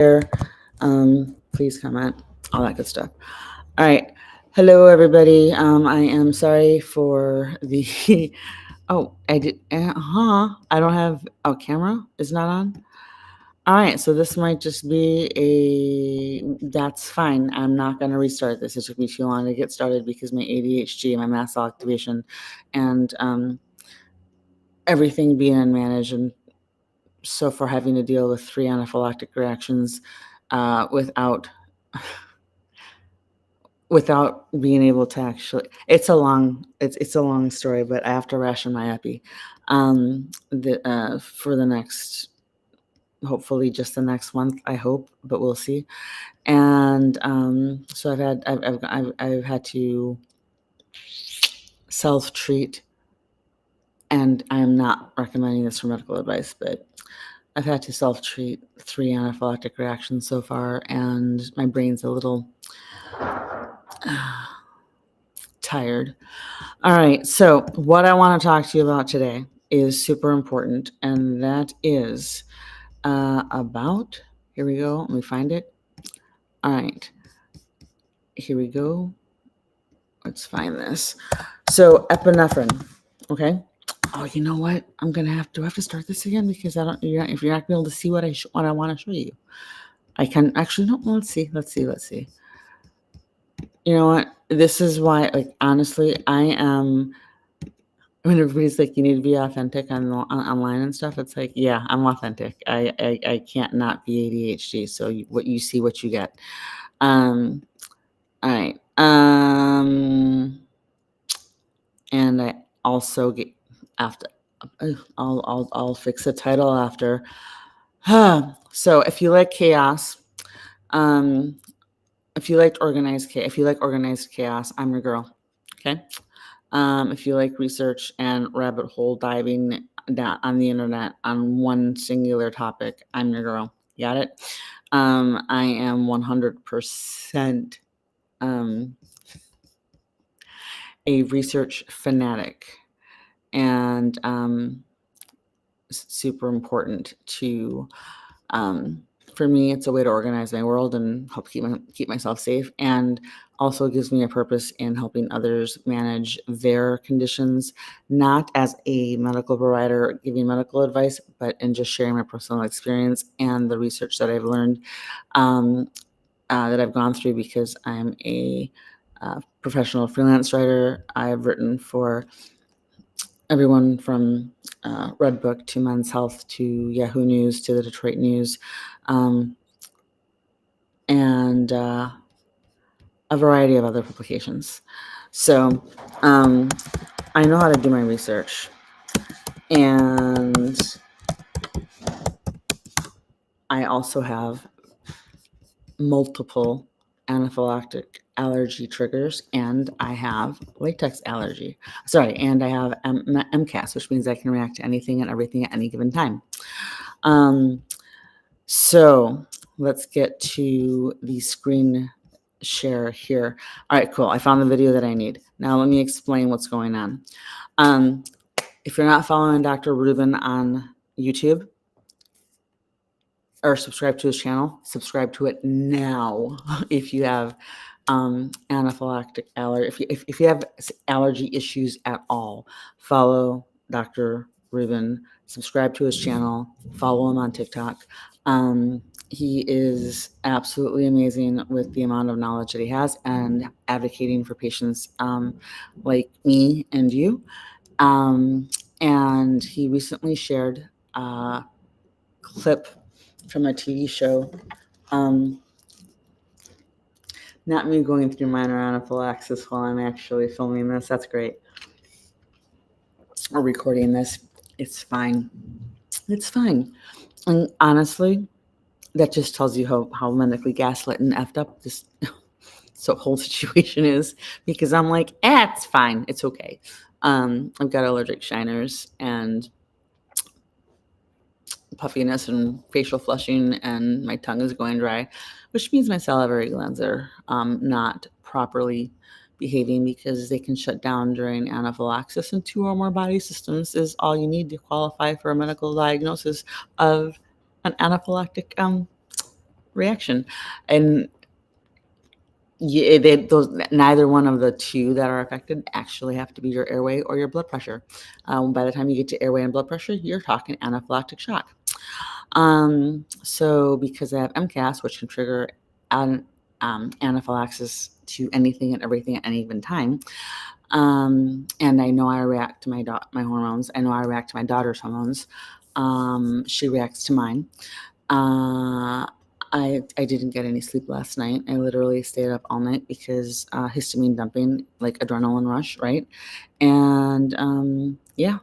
Please comment, all that good stuff. All right. Hello, everybody. I am sorry for the. Oh, I did. I don't have. Oh, camera is not on. All right. So this might just be a. That's fine. I'm not going to restart this. It took me too long to get started because my ADHD, my mast cell activation, and everything being unmanaged, and so far having to deal with 3 anaphylactic reactions without being able to actually. It's a long story, but I have to ration my epi for the next, hopefully just the next month, I hope, but we'll see. And so I've had to self treat, and I'm not recommending this for medical advice, but I've had to self treat 3 anaphylactic reactions so far, and my brain's a little tired. All right. So, what I want to talk to you about today is super important, and that is about. Here we go. Let me find it. All right. Here we go. Let's find this. So, epinephrine. Okay. Oh, you know what? I'm gonna have to. Do I have to start this again because I don't. If you're not gonna be able to see what I want to show you, I can actually. No. Let's see. You know what? This is why. Like, honestly, I am. When everybody's like, you need to be authentic online and stuff, it's like, yeah, I'm authentic. I can't not be ADHD. So what you see, what you get. All right. And I also get after. I'll fix the title after. So if you like chaos, if you like organized chaos, I'm your girl. Okay. If you like research and rabbit hole diving down on the internet on one singular topic, I'm your girl. Got it? I am 100% a research fanatic, and it's super important to. For me, it's a way to organize my world and help keep myself safe, and also gives me a purpose in helping others manage their conditions, not as a medical provider giving medical advice, but in just sharing my personal experience and the research that I've learned, that I've gone through, because I'm a professional freelance writer. I've written for everyone from Redbook to Men's Health to Yahoo News to the Detroit News, and a variety of other publications. So I know how to do my research, and I also have multiple anaphylactic allergy triggers, and I have latex allergy. And I have MCAS, which means I can react to anything and everything at any given time. So let's get to the screen share here. All right, cool. I found the video that I need. Now let me explain what's going on. If you're not following Dr. Rubin on YouTube or subscribe to his channel, subscribe to it now. If you have anaphylactic allergy, if you have allergy issues at all, follow Dr. Rubin, subscribe to his channel, follow him on TikTok. He is absolutely amazing with the amount of knowledge that he has and advocating for patients like me and you. And he recently shared a clip from a TV show. Not me going through minor anaphylaxis while I'm actually filming this. That's great. Or recording this. It's fine. It's fine. And honestly, that just tells you how medically gaslit and effed up this whole situation is, because I'm like, it's fine. It's okay. I've got allergic shiners and puffiness and facial flushing, and my tongue is going dry, which means my salivary glands are not properly behaving, because they can shut down during anaphylaxis, and 2 or more body systems is all you need to qualify for a medical diagnosis of an anaphylactic reaction. And neither one of the two that are affected actually have to be your airway or your blood pressure. By the time you get to airway and blood pressure, you're talking anaphylactic shock. So because I have MCAS, which can trigger anaphylaxis to anything and everything at any given time, and I know I react to my hormones. I know I react to my daughter's hormones. She reacts to mine. I didn't get any sleep last night. I literally stayed up all night because histamine dumping, like adrenaline rush, right? And yeah,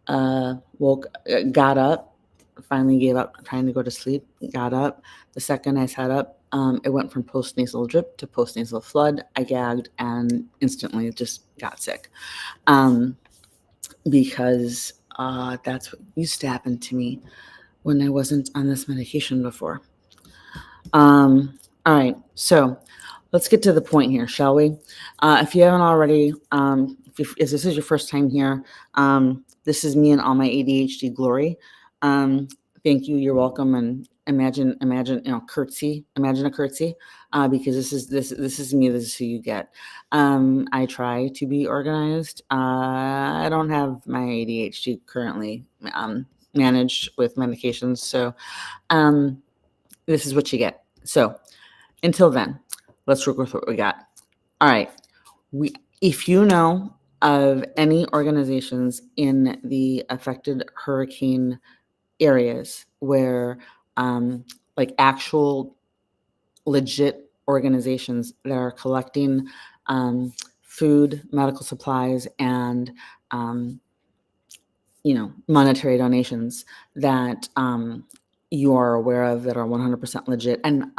got up, finally gave up trying to go to sleep, got up. The second I sat up, it went from postnasal drip to postnasal flood. I gagged and instantly just got sick. Because that's what used to happen to me when I wasn't on this medication before. All right, so let's get to the point here, shall we? If you haven't already, if this is your first time here, this is me and all my ADHD glory. Thank you. You're welcome. And imagine, curtsy. Imagine a curtsy, because this is me. This is who you get. I try to be organized. I don't have my ADHD currently managed with medications, so this is what you get. So until then, let's work with what we got. All right. If you know of any organizations in the affected hurricane areas where, like actual legit organizations that are collecting food, medical supplies, and monetary donations that you are aware of that are 100% legit, and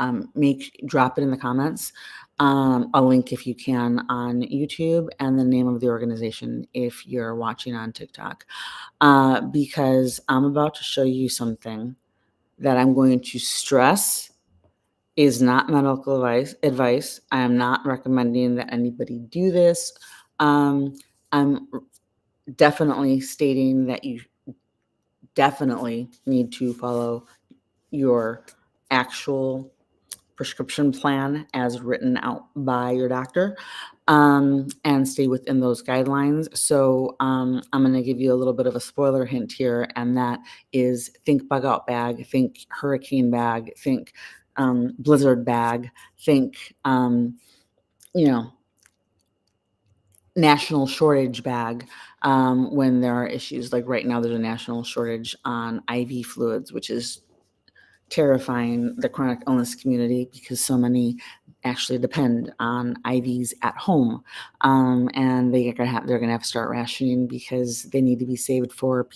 drop it in the comments. A link if you can on YouTube, and the name of the organization if you're watching on TikTok, because I'm about to show you something that I'm going to stress is not medical advice. I am not recommending that anybody do this. I'm definitely stating that you definitely need to follow your actual prescription plan as written out by your doctor, and stay within those guidelines. So I'm going to give you a little bit of a spoiler hint here, and that is think bug out bag, think hurricane bag, think blizzard bag, think, national shortage bag, when there are issues. Like right now, there's a national shortage on IV fluids, which is terrifying the chronic illness community because so many actually depend on IVs at home, and they're gonna have to start rationing because they need to be saved for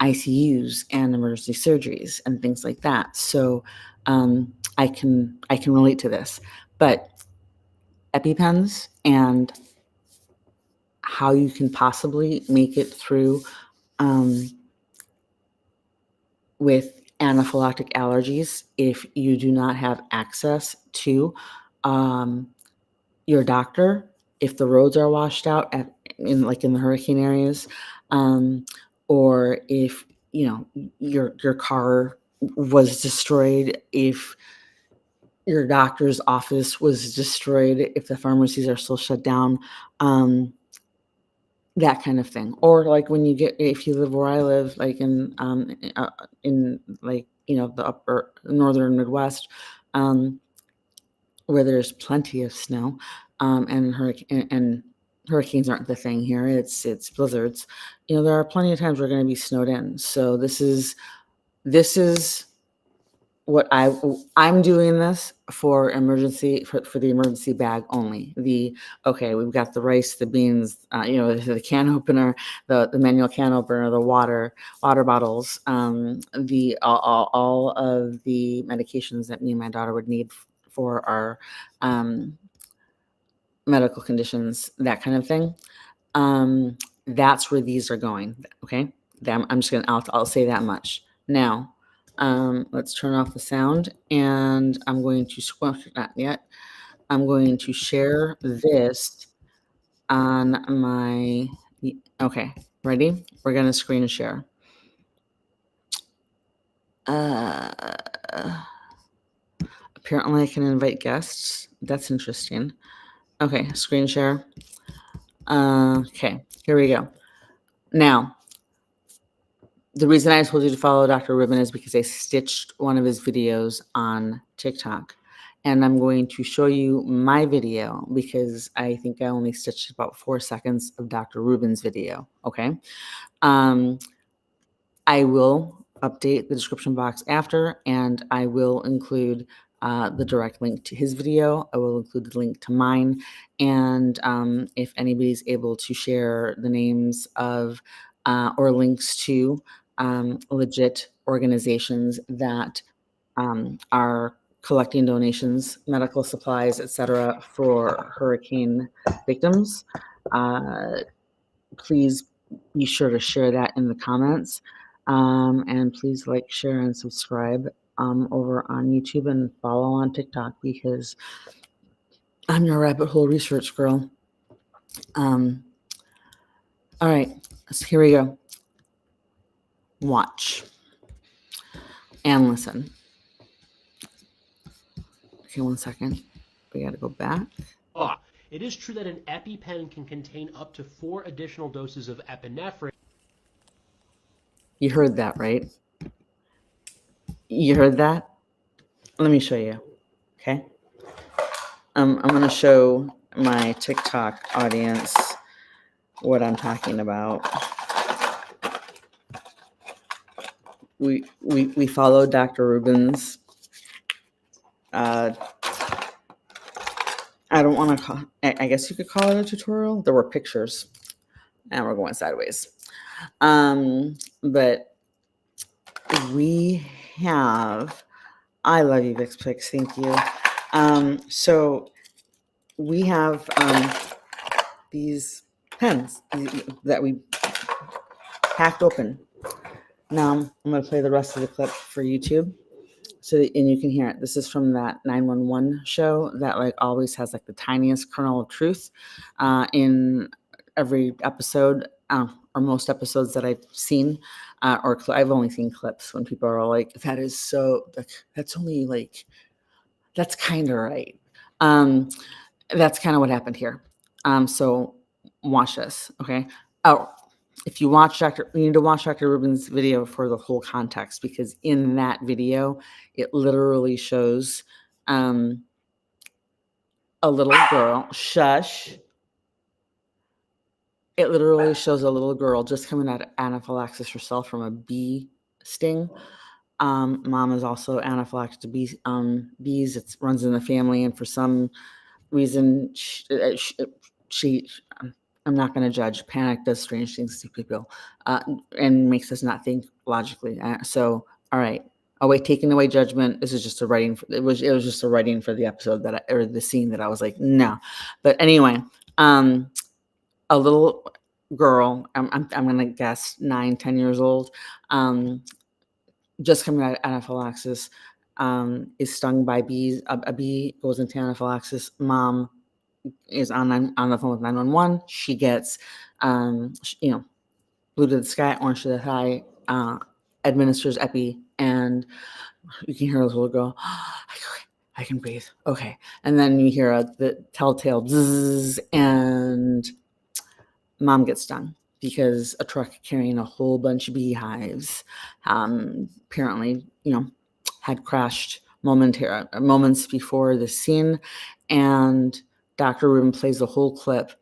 ICUs and emergency surgeries and things like that. So I can relate to this, but EpiPens and how you can possibly make it through with anaphylactic allergies if you do not have access to your doctor, if the roads are washed out in the hurricane areas, or if your car was destroyed, if your doctor's office was destroyed, if the pharmacies are still shut down, that kind of thing. Or like if you live where I live, like in the upper northern Midwest, where there's plenty of snow, and hurricanes aren't the thing here. It's blizzards. There are plenty of times we're going to be snowed in. So this is what I'm doing this for the emergency bag only. We've got the rice, the beans, the can opener, the manual can opener, the water bottles, the all of the medications that me and my daughter would need for our medical conditions, that kind of thing. That's where these are going. Okay, I'll say that much now. Let's turn off the sound, and I'm going to not yet. I'm going to share this on my. Okay, ready? We're gonna screen share. Apparently I can invite guests. That's interesting. Okay, screen share. Okay, here we go. Now, the reason I told you to follow Dr. Rubin is because I stitched one of his videos on TikTok. And I'm going to show you my video because I think I only stitched about 4 seconds of Dr. Rubin's video, okay? I will update the description box after, and I will include the direct link to his video. I will include the link to mine. And if anybody's able to share the names of or links to legit organizations that are collecting donations, medical supplies, etc., for hurricane victims, please be sure to share that in the comments. And please like, share, and subscribe over on YouTube and follow on TikTok because I'm your rabbit hole research girl. All right, so here we go. Watch and listen. Okay, 1 second. We got to go back. It is true that an EpiPen can contain up to 4 additional doses of epinephrine. You heard that, right? You heard that? Let me show you, okay? I'm going to show my TikTok audience what I'm talking about. We followed Dr. Rubin's. I don't want to call. I guess you could call it a tutorial. There were pictures, and we're going sideways. But we have. I love you, Vix Pix. Thank you. So we have these pens that we hacked open. Now I'm going to play the rest of the clip for YouTube, so that, and you can hear it. This is from that 911 show that like always has like the tiniest kernel of truth in every episode, or most episodes that I've seen, or I've only seen clips when people are like, "That is so. That's only like, that's kind of right." That's kind of what happened here. So watch this, okay? Oh, if you watch you need to watch Dr. Rubin's video for the whole context, because in that video, it literally shows a little girl, shush. It literally shows a little girl just coming out of anaphylaxis herself from a bee sting. Mom is also anaphylactic to bees. It runs in the family, and for some reason, she I'm not going to judge. Panic does strange things to people, and makes us not think logically. So, all right. Oh wait, taking away judgment. This is just a writing. It was just a writing for the episode or the scene that I was like, no. But anyway, a little girl. I'm going to guess 9-10 years old. Just coming out of anaphylaxis. Is stung by bees. A bee goes into anaphylaxis. Mom is on the phone with 911. She gets, blue to the sky, orange to the sky, administers epi, and you can hear this little girl, I can breathe. Okay. And then you hear the telltale bzzz, and mom gets stung because a truck carrying a whole bunch of beehives apparently, had crashed moments before the scene. And Dr. Rubin plays the whole clip,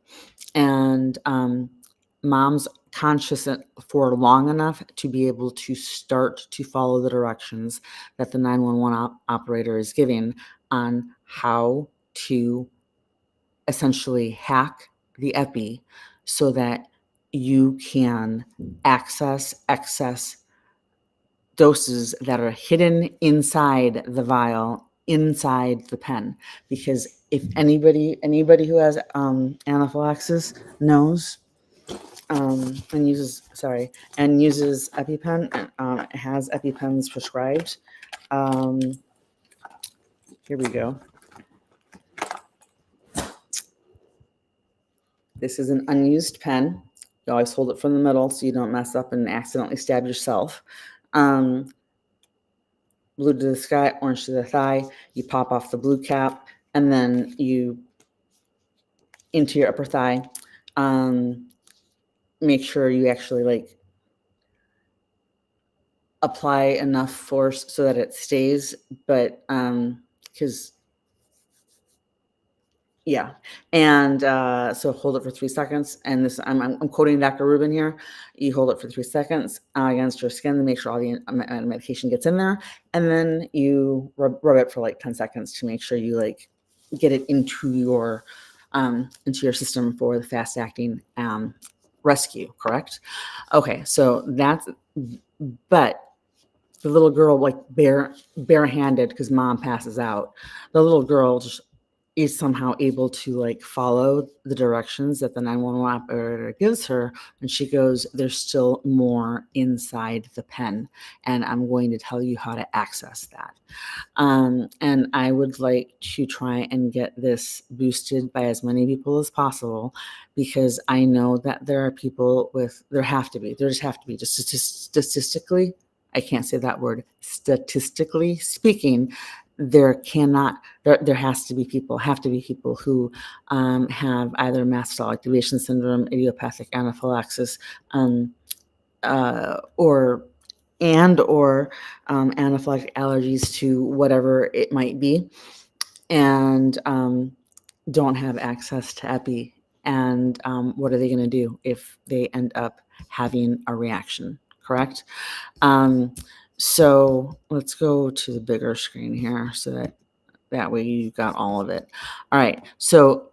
and mom's conscious for long enough to be able to start to follow the directions that the 911 operator is giving on how to essentially hack the epi so that you can access excess doses that are hidden inside the vial, inside the pen. Because if anybody who has anaphylaxis knows and uses EpiPen, has EpiPens prescribed. Here we go. This is an unused pen. You always hold it from the middle so you don't mess up and accidentally stab yourself. blue to the sky, orange to the thigh. You pop off the blue cap, and then you into your upper thigh. Make sure you actually like apply enough force so that it stays, but because yeah, and so hold it for 3 seconds. And this, I'm quoting Dr. Rubin here. You hold it for 3 seconds against your skin to make sure all the medication gets in there, and then you rub it for like 10 seconds to make sure you like get it into your system for the fast acting rescue. Correct? Okay, so that's, but the little girl like barehanded because mom passes out. The little girl just is somehow able to like follow the directions that the 911 operator gives her, and she goes, there's still more inside the pen, and I'm going to tell you how to access that. And I would like to try and get this boosted by as many people as possible, because I know that there are people there just have to be, just statistically, I can't say that word, statistically speaking, there has to be people who have either mast cell activation syndrome, idiopathic anaphylaxis, or anaphylactic allergies to whatever it might be, and don't have access to epi. And what are they going to do if they end up having a reaction? Correct. So let's go to the bigger screen here so that way you got all of it. All right. So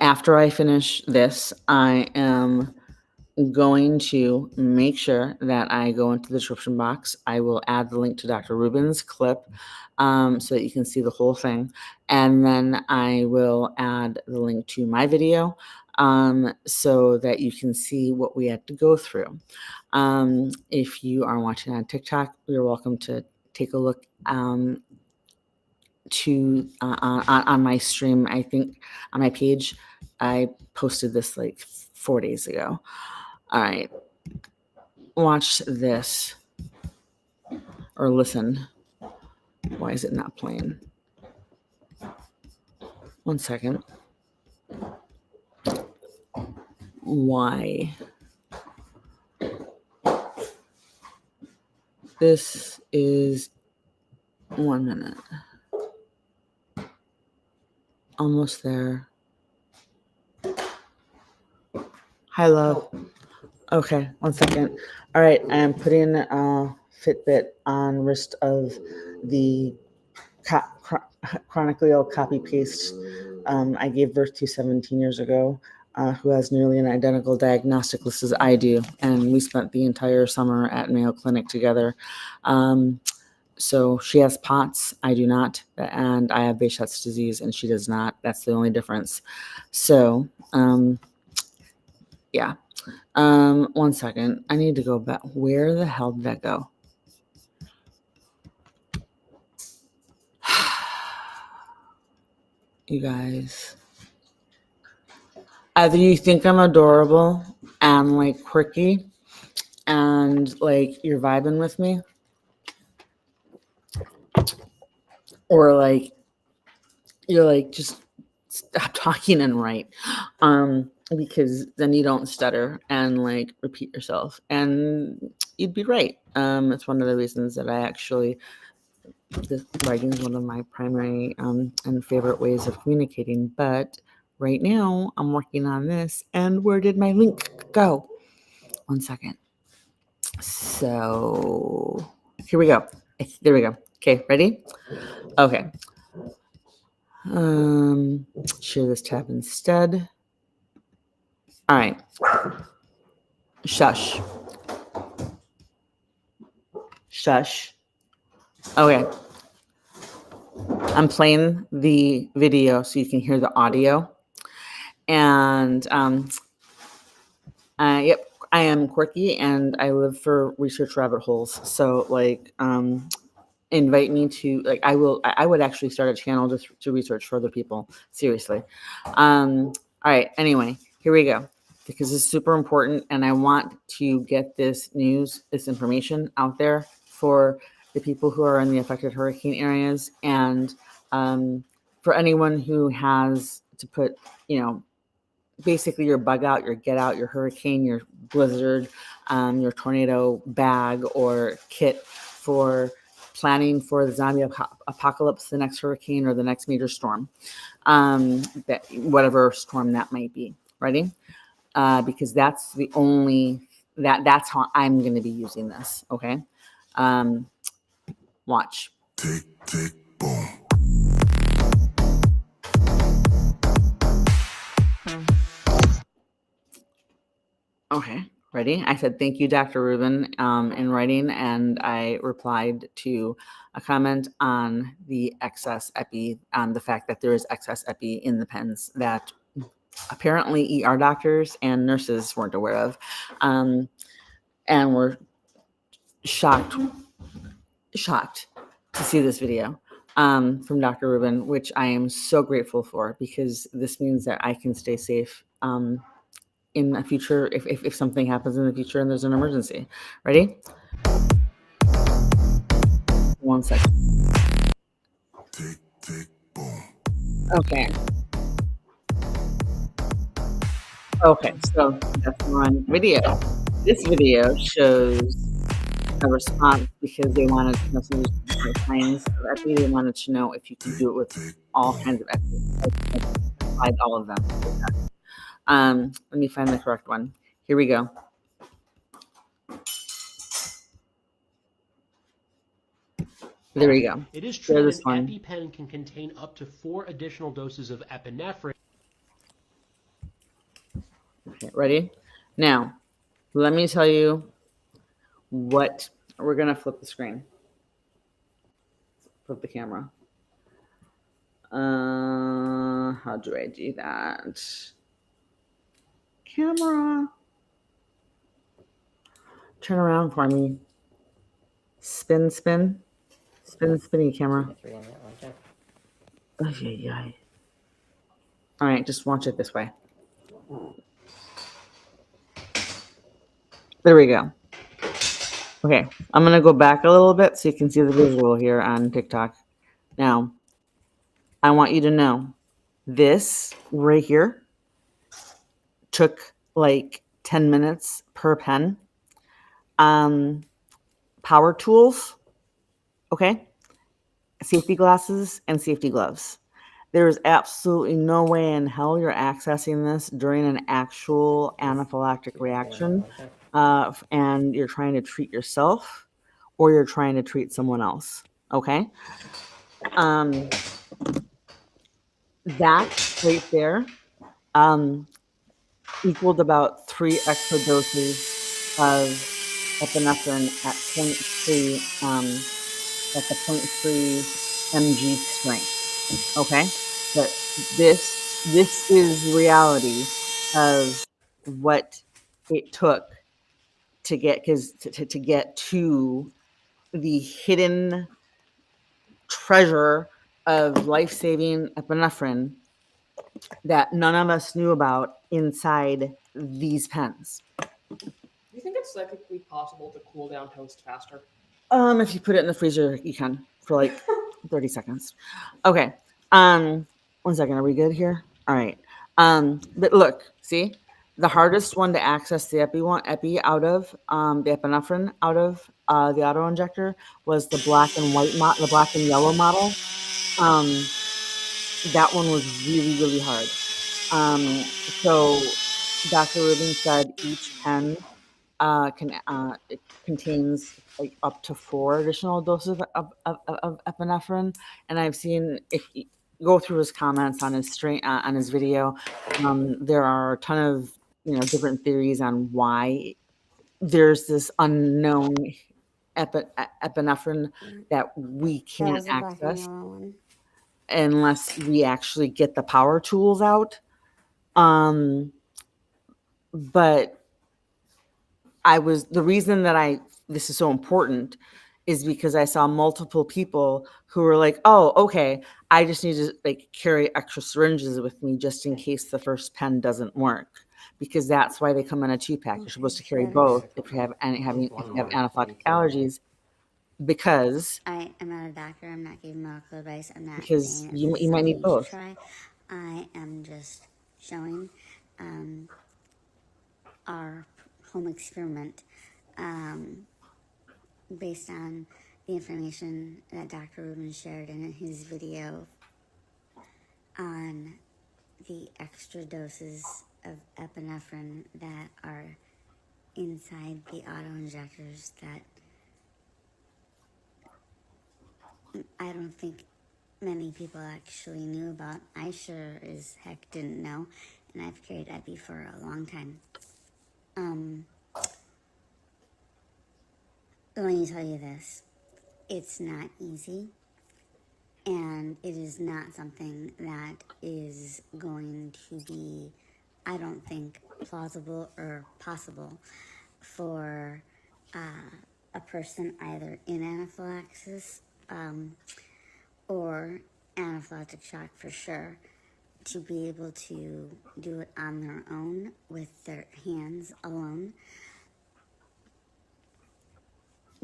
after I finish this, I am going to make sure that I go into the description box. I will add the link to Dr. Rubin's clip so that you can see the whole thing. And then I will add the link to my video so that you can see what we had to go through. If you are watching on TikTok, you're welcome to take a look on my stream. I think on my page, I posted this like 4 days ago. All right, watch this or listen. Why is it not playing? 1 second. Why? This is 1 minute. Almost there. Hi, love. Okay, 1 second. All right, I am putting Fitbit on wrist of the chronically ill copy paste I gave birth to 17 years ago, who has nearly an identical diagnostic list as I do, and we spent the entire summer at Mayo Clinic together. So she has POTS, I do not, and I have Behçet's disease, and she does not. That's the only difference. So, yeah. 1 second. I need to go back. Where the hell did that go? You guys. Either you think I'm adorable and like quirky and like you're vibing with me, or like you're like, just stop talking and write, because then you don't stutter and like repeat yourself, and you'd be right. It's one of the reasons that I actually, this writing is one of my primary and favorite ways of communicating. But right now I'm working on this, and where did my link go? 1 second. So here we go. There we go. Okay, ready? Okay. Share this tab instead. All right. Shush. Shush. Okay. I'm playing the video so you can hear the audio. And yep, I am quirky and I live for research rabbit holes. So like invite me to, like, I would actually start a channel just to research for other people. Seriously. All right, anyway, here we go. Because it's super important, and I want to get this information out there for the people who are in the affected hurricane areas, and for anyone who has to put, basically your bug out, your get out, your hurricane, your blizzard, your tornado bag or kit for planning for the zombie apocalypse, the next hurricane or the next major storm, that whatever storm that might be. Ready? Because that's the only that's how I'm going to be using this. Okay, watch. Tick, tick, boom. Okay, ready? I said, thank you, Dr. Rubin, in writing, and I replied to a comment on the excess epi, on the fact that there is excess epi in the pens that apparently ER doctors and nurses weren't aware of, and were shocked to see this video from Dr. Rubin, which I am so grateful for, because this means that I can stay safe in the future if something happens in the future and there's an emergency. Ready? 1 second. Tick, tick, boom. Okay. Okay, so that's the wrong video. This video shows a response because they wanted to know some different kinds of epi. They wanted to know if you can do it with all kinds of epi. I applied all of them. Let me find the correct one. Here we go. There we go. It is true Share that this an one. EpiPen can contain up to 4 additional doses of epinephrine. Okay, ready? Now, let me tell you what we're going to flip the screen. Flip the camera. How do I do that? Camera. Turn around for me. Spin, spin. Spin, spinny camera. All right, just watch it this way. There we go. Okay, I'm going to go back a little bit so you can see the visual here on TikTok. Now, I want you to know this right here took like 10 minutes per pen. Power tools, okay? Safety glasses and safety gloves. There is absolutely no way in hell you're accessing this during an actual anaphylactic reaction, and you're trying to treat yourself or you're trying to treat someone else, okay? That right there equaled about 3 extra doses of epinephrine at 0.3 mg strength. Okay, but this is reality of what it took to get to get to the hidden treasure of life-saving epinephrine that none of us knew about inside these pens. Do you think it's psychically possible to cool down toast faster? If you put it in the freezer, you can for like 30 seconds. Okay. 1 second. Are we good here? All right. But look, see, the hardest one to access the epi out of the epinephrine out of the auto injector was the black and white the black and yellow model. That one was really, really hard. So Dr. Rubin said each pen it contains like up to 4 additional doses of epinephrine, and I've seen, if you go through his comments on his on his video, there are a ton of different theories on why there's this unknown epinephrine that we can't access unless we actually get the power tools out. But the reason that this is so important is because I saw multiple people who were like, oh, okay, I just need to like carry extra syringes with me just in case the first pen doesn't work, because that's why they come in a 2-pack. You're supposed to carry both if you have anaphylactic allergies. because I am not a doctor. I'm not giving medical advice. I'm not because saying you this is might need something you both. should try. I am just showing our home experiment based on the information that Dr. Rubin shared in his video on the extra doses of epinephrine that are inside the auto-injectors that I don't think many people actually knew about. I sure as heck didn't know, and I've carried Epi for a long time. Let me tell you this, it's not easy, and it is not something that is going to be, I don't think, plausible or possible for a person either in anaphylaxis or anaphylactic shock for sure, to be able to do it on their own with their hands alone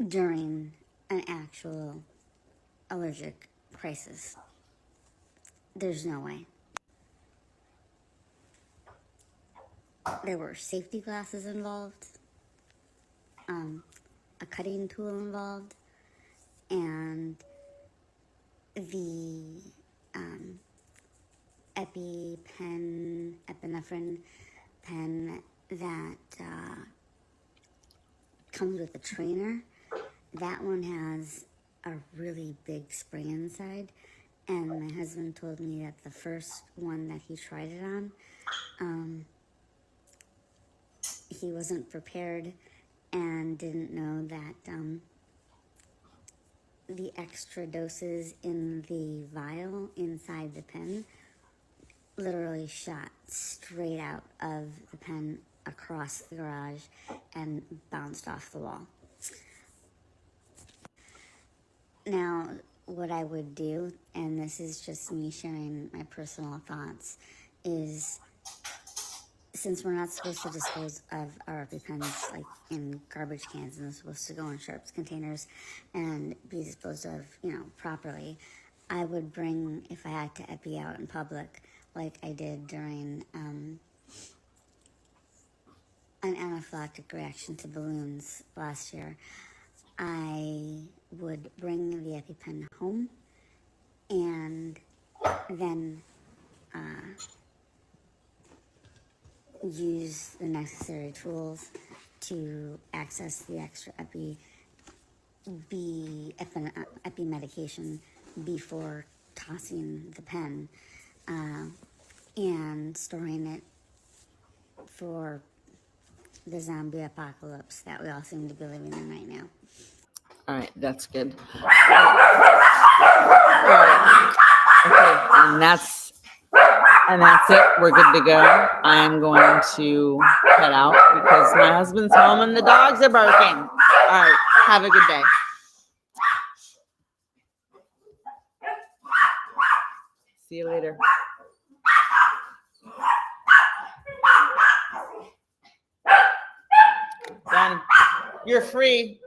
during an actual allergic crisis. There's no way. There were safety glasses involved, a cutting tool involved, and the epinephrine pen that comes with a trainer. That one has a really big spray inside, and my husband told me that the first one that he tried it on, he wasn't prepared and didn't know that the extra doses in the vial inside the pen literally shot straight out of the pen across the garage and bounced off the wall. Now, what I would do, and this is just me sharing my personal thoughts, is since we're not supposed to dispose of our EpiPens like in garbage cans, and they're supposed to go in sharps containers and be disposed of, properly, I would bring, if I had to Epi out in public, like I did during an anaphylactic reaction to balloons last year, I would bring the EpiPen home and then use the necessary tools to access the extra epi medication before tossing the pen and storing it for the zombie apocalypse that we all seem to be living in right now. All right, that's good. All right. Okay, and that's it. We're good to go. I'm going to head out because my husband's home and the dogs are barking. All right, have a good day. See you later. Done. You're free.